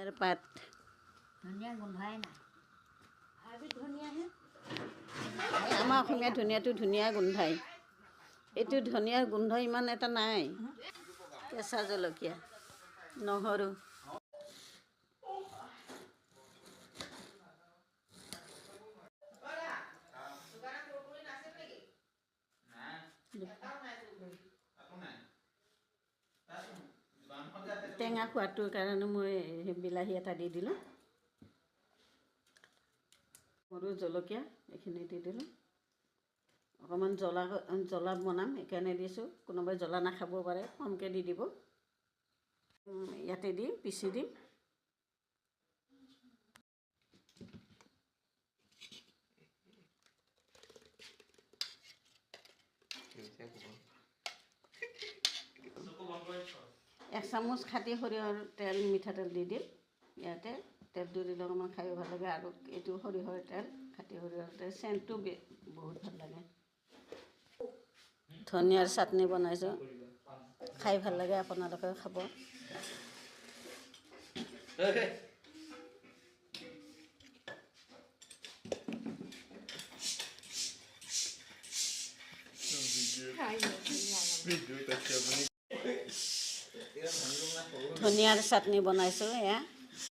ধনিয়াৰ পাত ধনিয়া গোন্ধাই নাই আমাৰ অসমীয়া ধনিয়াটো ধুনীয়া গোন্ধাই এইটো ধনিয়াৰ গোন্ধ ইমান এটা নাই কেঁচা জলকীয়া নহৰু টেঙা খোৱাটোৰ কাৰণে মই বিলাহী এটা দি দিলোঁ সৰু জলকীয়া এইখিনি দি দিলোঁ অকণমান জ্বলা বনাম সেইকাৰণে দিছোঁ কোনোবাই জ্বলা নাখাব পাৰে কমকৈ দি দিব ইয়াতে দি পিচি দিম এক চামুচ খাটি সৰিয়হৰ তেল মিঠাতেল দি দিম ইয়াতে তেলটো দিলে অকণমান খাই ভাল লাগে আৰু এইটো সৰিয়হৰ তেল খাটি সৰিয়হৰ তেল চেণ্টটো বহুত ভাল লাগে ধনিয়াৰ চাটনি বনাইছোঁ খাই ভাল লাগে আপোনালোকে খাব ধনিয়াৰ চাটনি বনাইছোঁ এয়া